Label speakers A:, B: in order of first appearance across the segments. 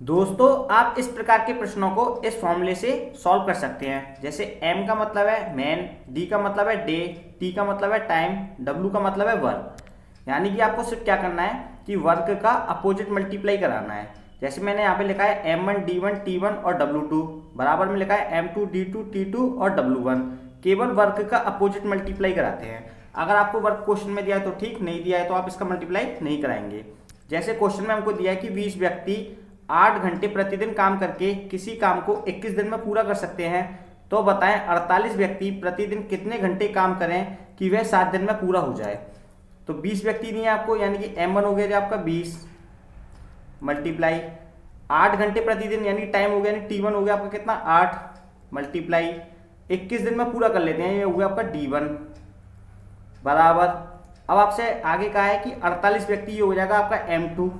A: दोस्तों, आप इस प्रकार के प्रश्नों को इस फॉर्मूले से सॉल्व कर सकते हैं। जैसे m का मतलब है मैन, d का मतलब है डे, t का मतलब है टाइम, w का मतलब है वर्क। यानी कि आपको सिर्फ क्या करना है कि वर्क का अपोजिट मल्टीप्लाई कराना है। जैसे मैंने यहाँ पे लिखा है m1 d1 t1 और w2, बराबर में लिखा है m2 d2 t2 और w1। केवल वर्क का अपोजिट मल्टीप्लाई कराते हैं। अगर आपको वर्क क्वेश्चन में दिया है तो ठीक, नहीं दिया है तो आप इसका मल्टीप्लाई नहीं कराएंगे। जैसे क्वेश्चन में हमको दिया है कि 20 व्यक्ति 8 घंटे प्रतिदिन काम करके किसी काम को 21 दिन में पूरा कर सकते हैं, तो बताएं 48 व्यक्ति प्रतिदिन कितने घंटे काम करें कि वह 7 दिन में पूरा हो जाए। तो 20 व्यक्ति दिए आपको, यानी कि m1 हो गया जो आपका 20 मल्टीप्लाई 8 घंटे प्रतिदिन यानी टाइम हो गया, यानी t1 हो गया आपका कितना 8 मल्टीप्लाई 21 दिन में पूरा कर लेते हैं, ये हो गया आपका d1 बराबर। अब आपसे आगे कहा है कि 48 व्यक्ति, ये हो जाएगा आपका m2।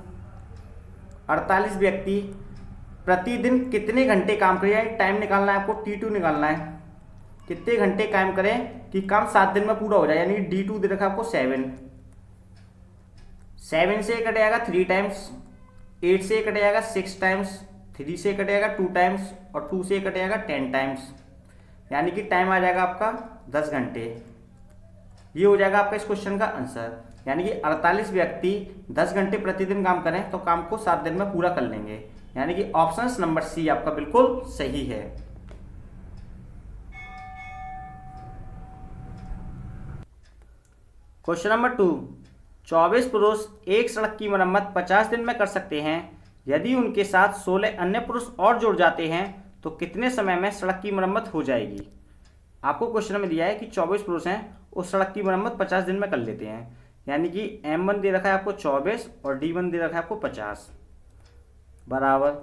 A: 48 व्यक्ति प्रतिदिन कितने घंटे काम करें, यानी टाइम निकालना है आपको, t2 निकालना है, कितने घंटे काम करें कि काम 7 दिन में पूरा हो जाए, यानी d2 दे रखा है आपको 7। 7 से कट जाएगा 3 टाइम्स, 8 से कट जाएगा 6 टाइम्स, 3 से कट जाएगा 2 टाइम्स और 2 से कट जाएगा 10 टाइम्स, यानी कि टाइम आ जाएगा आपका 10 घंटे। ये हो जाएगा आपका इस क्वेश्चन का आंसर। यानी कि 48 व्यक्ति 10 घंटे प्रतिदिन काम करें तो काम को 7 दिन में पूरा कर लेंगे, यानी कि ऑप्शन नंबर सी आपका बिल्कुल सही है। क्वेश्चन नंबर 2, 24 पुरुष एक सड़क की मरम्मत 50 दिन में कर सकते हैं। यदि उनके साथ 16 अन्य पुरुष और जुड़ जाते हैं तो कितने समय में सड़क की मरम्मत हो जाएगी। आपको क्वेश्चन में दिया है कि 24 पुरुष हैं, उस सड़क की मरम्मत 50 दिन में कर लेते हैं, यानी कि m1 दे रखा है आपको 24 और d1 दे रखा है आपको 50 बराबर।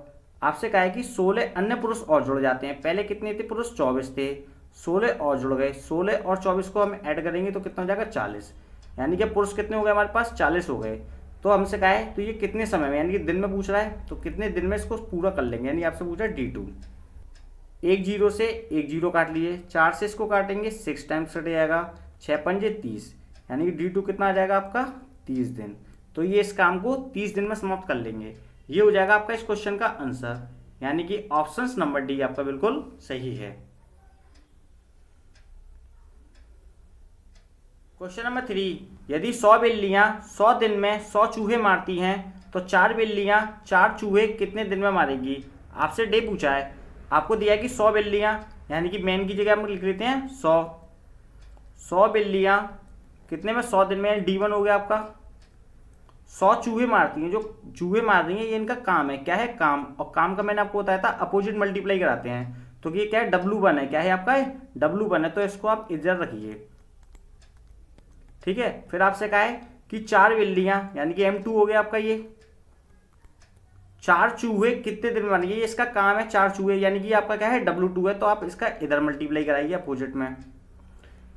A: आपसे कहा है कि 16 अन्य पुरुष और जुड़ जाते हैं। पहले कितने थे पुरुष, 24 थे, 16 और जुड़ गए, 16 और 24 को हम ऐड करेंगे तो कितना हो जाएगा 40, यानी कि पुरुष कितने हो गए हमारे पास 40 हो गए। तो हमसे कहा है तो ये कितने समय में, यानी कि दिन में पूछ रहा है, तो कितने दिन में इसको पूरा कर लेंगे, यानी आपसे पूछा है d2। एक जीरो से एक जीरो काट लिए, 4 से इसको काटेंगे 6 टाइम्स कट जाएगा, 6 पंजे 30, यानी कि d2 कितना आ जाएगा आपका 30 दिन। तो ये इस काम को 30 दिन में समाप्त कर लेंगे। ये हो जाएगा आपका इस क्वेश्चन का आंसर, यानी कि ऑप्शन नंबर डी आपका बिल्कुल सही है। क्वेश्चन नंबर 3, यदि 100 बिल्लियां 100 दिन में 100 चूहे मारती हैं तो 4 बिल्लियां 4 चूहे कितने दिन में मारेगी। आपसे डे पूछा है, आपको दिया है कि 100 बिल्लियां, यानी कि मैन की जगह हम लिख लेते हैं 100 बिल्लियां कितने में 100 दिन में, d1 हो गया आपका। 100 चूहे मारती हैं, जो चूहे मार रही हैं ये इनका काम है, क्या है काम, और काम का मैंने आपको बताया था अपोजिट मल्टीप्लाई कराते हैं। तो ये क्या है w1 है, क्या है आपका w1 है, तो इसको आप इधर रखिए, ठीक है। फिर आपसे कहा है कि 4 बिल्लियां, यानी कि m2 हो गया आपका, ये 4 चूहे कितने दिन में मारेंगे, ये इसका काम है 4 चूहे, यानी कि आपका क्या है w2 है, तो आप इसका इधर मल्टीप्लाई कराइए अपोजिट में,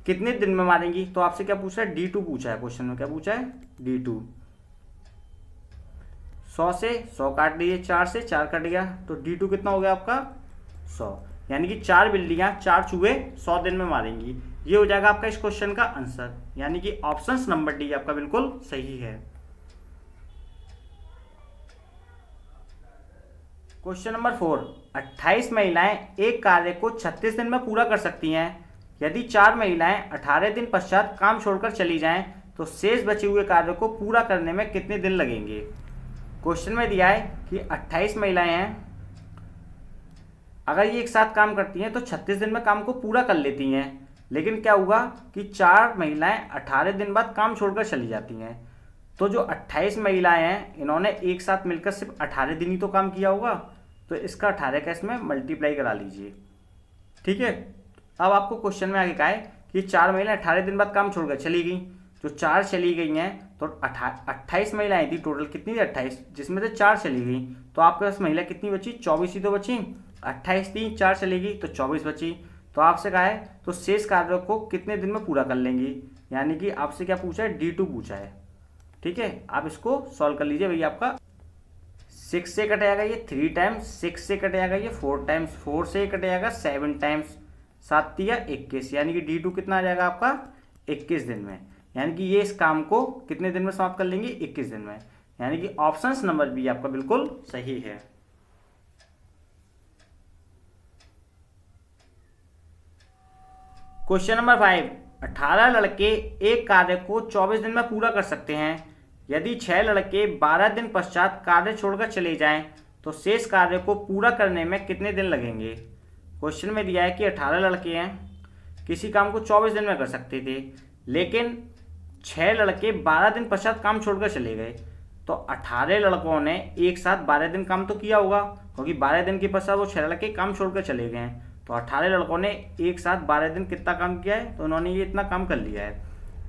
A: कितने दिन में मारेंगी। तो आपसे क्या पूछा है, d2 पूछा है क्वेश्चन में, क्या पूछा है d2। 100 से 100 काट लिए, 4 से 4 कट गया, तो d2 कितना हो गया आपका 100, यानी कि 4 बिल्लियां 4 चूहे 100 दिन में मारेंगी। ये हो जाएगा आपका इस क्वेश्चन का आंसर, यानी कि ऑप्शन नंबर डी आपका बिल्कुल सही है। क्वेश्चन नंबर 4, 28 महिलाएं एक कार्य को 36 दिन में पूरा कर सकती हैं। यदि 4 महिलाएं 18 दिन पश्चात काम छोड़कर चली जाएं तो शेष बचे हुए कार्य को पूरा करने में कितने दिन लगेंगे। क्वेश्चन में दिया है कि 28 महिलाएं हैं, अगर ये एक साथ काम करती हैं तो 36 दिन में काम को पूरा कर लेती हैं, लेकिन क्या हुआ कि 4 महिलाएं 18 दिन बाद काम छोड़कर चली जाती हैं। तो जो 28 महिलाएं हैं इन्होंने एक साथ मिलकर सिर्फ 18 दिन ही तो काम किया होगा, तो इसका 18 का इसमें मल्टीप्लाई करा लीजिए, ठीक है। अब आपको क्वेश्चन में आगे कहा है कि 4 महिलाएं 18 दिन बाद काम छोड़कर चली गई, जो 4 चली गई हैं तो 28 महिलाएं थी टोटल, कितनी थी 28, जिसमें से 4 चली गई, तो आपके पास महिला कितनी बची, 24 ही तो बची। 28 थी, 4 चलेगी तो 24 बची। तो आपसे कहा है तो शेष कार्यों को कितने दिन में पूरा कर लेंगी, यानी कि आपसे क्या पूछा है, d2 पूछा है, ठीक है। आप इसको सॉल्व कर लीजिए भैया। आपका 6 से कट जाएगा ये 3 टाइम्स, 6 से कट जाएगा ये 4 टाइम्स, 4 से कट जाएगा 7 टाइम्स, 7 या 21, यानी कि d2 कितना आ जाएगा आपका 21 दिन में, यानी कि ये इस काम को कितने दिन में समाप्त कर लेंगे, 21 दिन में, यानी कि ऑप्शन नंबर बी आपका बिल्कुल सही है। क्वेश्चन नंबर 5, 18 लड़के एक कार्य को 24 दिन में पूरा कर सकते हैं। यदि 6 लड़के 12 दिन पश्चात कार्य छोड़कर चले जाएं तो शेष कार्य को पूरा करने में कितने दिन लगेंगे। क्वेश्चन में दिया है कि 18 लड़के हैं, किसी काम को 24 दिन में कर सकते थे, लेकिन 6 लड़के 12 दिन पश्चात काम छोड़कर चले गए, तो 18 लड़कों ने एक साथ 12 दिन काम तो किया होगा, क्योंकि 12 दिन के पश्चात वो 6 लड़के काम छोड़कर चले गए हैं। तो 18 लड़कों ने एक साथ 12 दिन कितना काम किया है, तो उन्होंने ये इतना काम कर लिया है।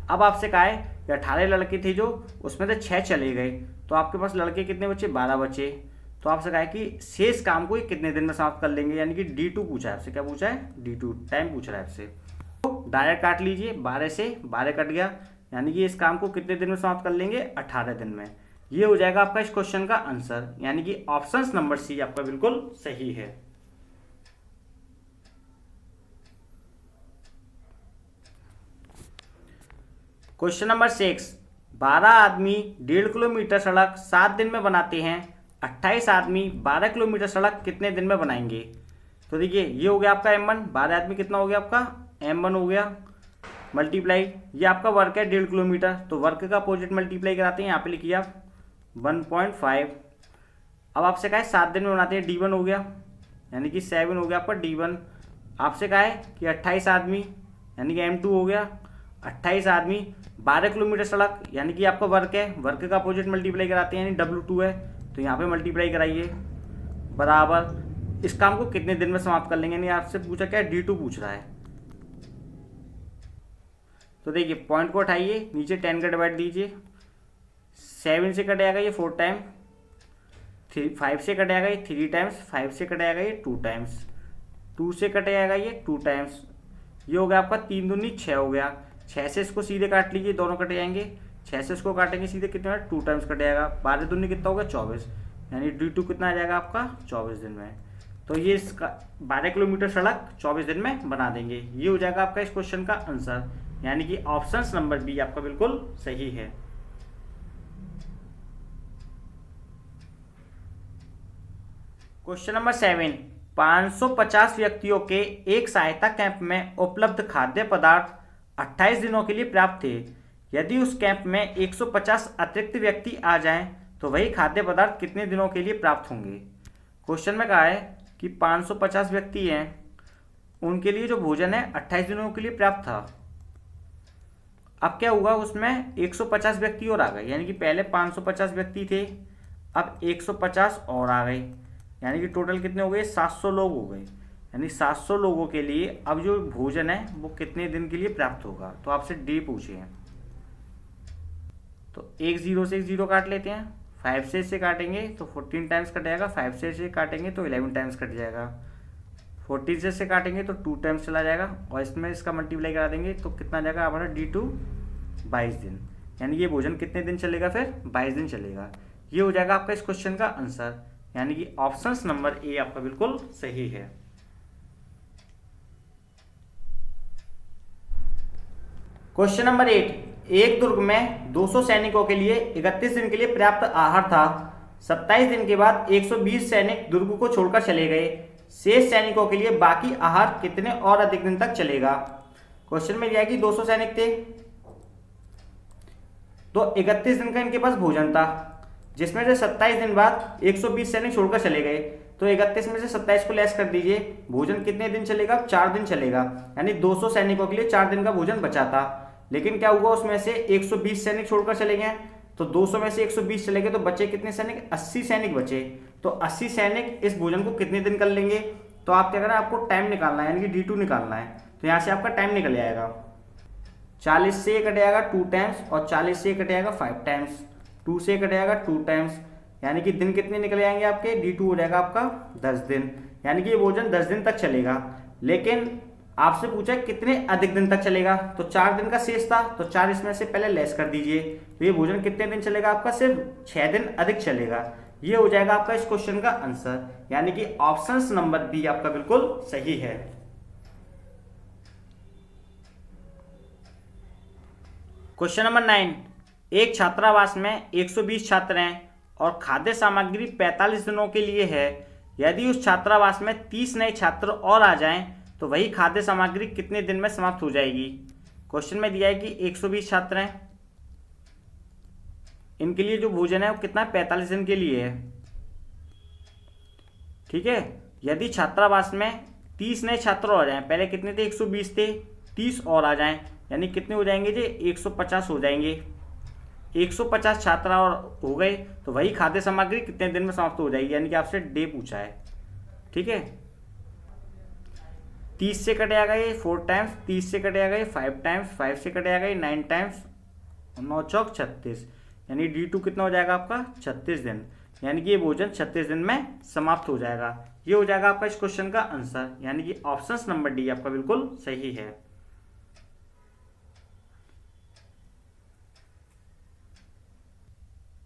A: अब आपसे कहा है कि 18 लड़के थे जो, उसमें से 6 चले गए, तो आपके पास लड़के कितने बचे, 12 बचे। तो आपसे कहा है कि शेष काम को ये कितने दिन में समाप्त कर लेंगे, यानी कि D2 पूछा है आपसे। क्या पूछा है, D2 टाइम पूछ रहा है आपसे। तो डायरेक्ट काट लीजिए, 12 से 12 कट गया, यानी कि इस काम को कितने दिन में समाप्त कर लेंगे, 18 दिन में। ये हो जाएगा आपका इस क्वेश्चन का आंसर, यानी कि ऑप्शन नंबर सी आपका बिल्कुल सही है। क्वेश्चन नंबर 6, 12 आदमी 1.5 किलोमीटर सड़क 7 दिन में बनाते हैं, 28 आदमी 12 किलोमीटर सड़क कितने दिन में बनाएंगे। तो देखिए ये हो गया आपका M1, 12 आदमी कितना हो गया आपका M1 हो गया, मल्टीप्लाई ये आपका वर्क है 1.5 किलोमीटर, तो वर्क का अपोजिट मल्टीप्लाई कराते हैं, यहाँ पे लिखिए आप 1.5। अब आपसे कहा है 7 दिन में बनाते हैं, D1 हो गया, यानी कि 7 हो गया आपका D1। आपसे कहा है कि 28 आदमी, यानी कि M2 हो गया, 28 आदमी 12 किलोमीटर सड़क, यानी कि आपका वर्क है, वर्क का अपोजिट मल्टीप्लाई कराते हैं, यानी W2 है, तो यहाँ पे मल्टीप्लाई कराइए, बराबर इस काम को कितने दिन में समाप्त कर लेंगे। यानी आपसे पूछा क्या है, D2 पूछ रहा है। तो देखिए पॉइंट को उठाइए, नीचे 10 का डिवाइड दीजिए, 7 से कट जाएगा ये 4 टाइम, 5 से कट जाएगा ये 3 टाइम्स, 5 से कट जाएगा ये 2 टाइम्स, 2 से कट जाएगा ये 2 टाइम्स। ये हो गया आपका 3 दूनी 6 हो गया, 6 से इसको सीधे काट लीजिए, दोनों कट जाएंगे, 6 से इसको काटेंगे सीधे कितने, 2 टाइम्स कट जाएगा, 12 दूनी कितना होगा 24, यानी D2 कितना आ जाएगा आपका 24 दिन में। तो ये इसका 12 किलोमीटर सड़क 24 दिन में बना देंगे। ये हो जाएगा आपका इस क्वेश्चन का आंसर, यानी कि ऑप्शन नंबर बी आपका बिल्कुल सही है। क्वेश्चन नंबर 7, 550 व्यक्तियों के एक सहायता कैंप में उपलब्ध खाद्य पदार्थ 28 दिनों के लिए पर्याप्त थे। यदि उस कैंप में 150 अतिरिक्त व्यक्ति आ जाएं तो वही खाद्य पदार्थ कितने दिनों के लिए प्राप्त होंगे। क्वेश्चन में कहा है कि 550 व्यक्ति हैं, उनके लिए जो भोजन है 28 दिनों के लिए पर्याप्त था। अब क्या हुआ, उसमें 150 व्यक्ति और आ गए, यानी कि पहले 550 व्यक्ति थे, अब 150 और आ गए, यानी कि टोटल कितने हो गए, 700 लोग हो गए। यानी 700 लोगों के लिए अब जो भोजन है वो कितने दिन के लिए प्राप्त होगा। तो आपसे डे पूछे हैं, तो एक 0 से एक 0 काट लेते हैं, 5 से इसे काटेंगे तो 14 टाइम्स कट जाएगा, 5 से इसे काटेंगे तो 11 टाइम्स कट जाएगा, 14 से इसे काटेंगे तो 2 टाइम्स चला जाएगा, और इसमें इसका मल्टीप्लाई करा देंगे तो कितना जाएगा हमारा D2 22 दिन। यानी ये भोजन कितने दिन चलेगा, फिर 22 दिन चलेगा। ये हो जाएगा आपका इस क्वेश्चन का आंसर, यानी कि ऑप्शन नंबर ए आपका बिल्कुल सही है। क्वेश्चन नंबर 8, एक दुर्ग में 200 सैनिकों के लिए 31 दिन के लिए पर्याप्त आहार था। 27 दिन के बाद 120 सैनिक दुर्ग को छोड़कर चले गए। शेष सैनिकों के लिए बाकी आहार कितने और अधिक दिन तक चलेगा। क्वेश्चन में दिया है कि 200 सैनिक थे, तो 31 दिन का इनके पास भोजन था, जिसमें से 27 दिन बाद 120 सैनिक छोड़कर चले गए, तो 31 में से 27 को लेस कर दीजिए, भोजन कितने दिन चलेगा, 4 दिन चलेगा। यानी 200 सैनिकों के लिए 4 दिन का भोजन बचा था। लेकिन क्या हुआ, उसमें से 120 सैनिक छोड़कर चले गए, तो 200 में से 120 चले गए, तो बचे कितने सैनिक, 80 सैनिक बचे। तो 80 सैनिक इस भोजन को कितने दिन कर लेंगे। तो आप क्या करना है, आपको टाइम निकालना है, यानी कि D2 निकालना है। तो यहाँ से आपका टाइम निकल जाएगा, 40 से कट जाएगा 2 टाइम्स, और 40 से कट जाएगा 5 टाइम्स, 2 से कट जाएगा 2 टाइम्स, यानी कि दिन कितने निकल जाएंगे आपके, D2 हो जाएगा आपका 10 दिन। यानी कि ये भोजन 10 दिन तक चलेगा। लेकिन आपसे पूछा कितने अधिक दिन तक चलेगा, तो 4 दिन का शेष था, तो 4 इसमें से पहले लेस कर दीजिए, तो ये भोजन कितने दिन चलेगा आपका, सिर्फ 6 दिन अधिक चलेगा। ये हो जाएगा आपका इस क्वेश्चन का आंसर, यानी कि ऑप्शन नंबर बी आपका बिल्कुल सही है। क्वेश्चन नंबर 9, एक छात्रावास में 120 छात्र हैं और खाद्य सामग्री 45 दिनों के लिए है। यदि उस छात्रावास में 30 नए छात्र और आ जाएं तो वही खाद्य सामग्री कितने दिन में समाप्त हो जाएगी। क्वेश्चन में दिया है कि 120 छात्र हैं, इनके लिए जो भोजन है वो कितना 45 दिन के लिए है। ठीक है, यदि छात्रावास में 30 नए छात्र और आ जाएं, पहले कितने थे 120 थे, 30 और आ जाएं, यानी कितने हो जाएंगे जी 150 हो जाएंगे। 150 छात्र और हो गए तो वही खाद्य सामग्री कितने दिन में समाप्त हो जाएगी, यानी कि आपसे डे पूछा है। ठीक है, 30 से कट जाएगा ये 4 टाइम्स, 30 से कट जाएगा ये 5 टाइम्स, 5 से कट जाएगा ये 9 टाइम्स, 9 चौक 36, यानी D2 कितना हो जाएगा आपका 36 दिन, यानी कि ये भोजन 36 दिन में समाप्त हो जाएगा। ये हो जाएगा आपका इस क्वेश्चन का आंसर, यानी कि ऑप्शन नंबर डी आपका बिल्कुल सही है।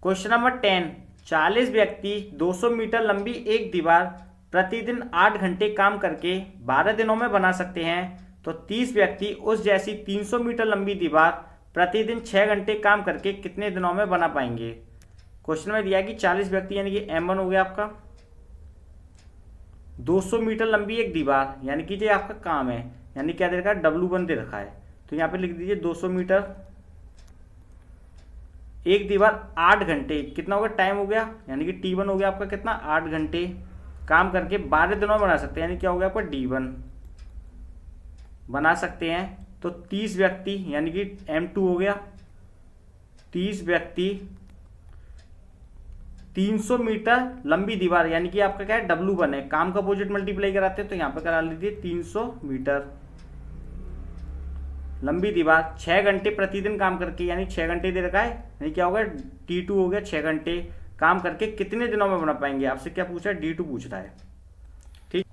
A: क्वेश्चन नंबर 10, 40 व्यक्ति 200 मीटर लंबी एक दीवार प्रतिदिन 8 घंटे काम करके 12 दिनों में बना सकते हैं, तो 30 व्यक्ति उस जैसी 300 मीटर लंबी दीवार प्रतिदिन 6 घंटे काम करके कितने दिनों में बना पाएंगे। क्वेश्चन में दिया कि 40 व्यक्ति यानी कि M1 हो गया आपका, 200 मीटर लंबी एक दीवार यानी कि ये आपका काम है, यानी क्या दे रखा है W1 दे रखा है, तो यहाँ पे लिख दीजिए 200 मीटर एक दीवार 8 घंटे, कितना हो गया टाइम हो गया, यानी कि T1 हो गया आपका कितना 8 घंटे काम करके 12 दिनों में बना सकते हैं, यानी क्या हो गया आपका D1 बना सकते हैं। तो 30 व्यक्ति यानी कि M2 हो गया, 30 व्यक्ति 300 मीटर लंबी दीवार यानी कि आपका क्या है W1 है, काम का अपोजिट मल्टीप्लाई कराते हैं तो यहाँ पे करा लीजिए 300 मीटर लंबी दीवार 6 घंटे प्रतिदिन काम करके, यानी 6 घंटे दे रखा है, यानी क्या होगा T2 हो गया 6 घंटे काम करके कितने दिनों में बना पाएंगे। आपसे क्या पूछा है D2 पूछ रहा है। ठीक,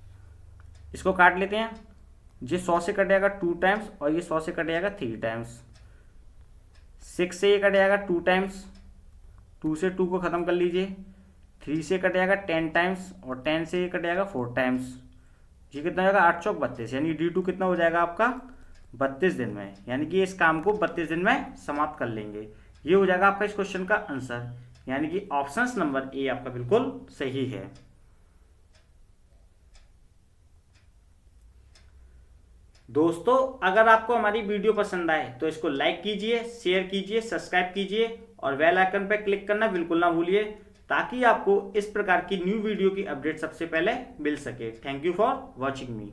A: इसको काट लेते हैं, ये 100 से कट जाएगा 2 टाइम्स और ये 100 से कट जाएगा 3 टाइम्स, 6 से ये कट जाएगा 2 टाइम्स, 2 से 2 को खत्म कर लीजिए, 3 से कट जाएगा 10 टाइम्स और 10 से ये कट जाएगा 4 टाइम्स, ये कितना हो जाएगा 8 चौक 32, यानी D2 कितना हो जाएगा आपका 32 दिन में, यानी कि इस काम को 32 दिन में समाप्त कर लेंगे। ये हो जाएगा आपका इस क्वेश्चन का आंसर, यानी कि ऑप्शन नंबर ए आपका बिल्कुल सही है। दोस्तों अगर आपको हमारी वीडियो पसंद आए तो इसको लाइक कीजिए, शेयर कीजिए, सब्सक्राइब कीजिए और बेल आइकन पर क्लिक करना बिल्कुल ना भूलिए, ताकि आपको इस प्रकार की न्यू वीडियो की अपडेट सबसे पहले मिल सके। Thank you for watching me.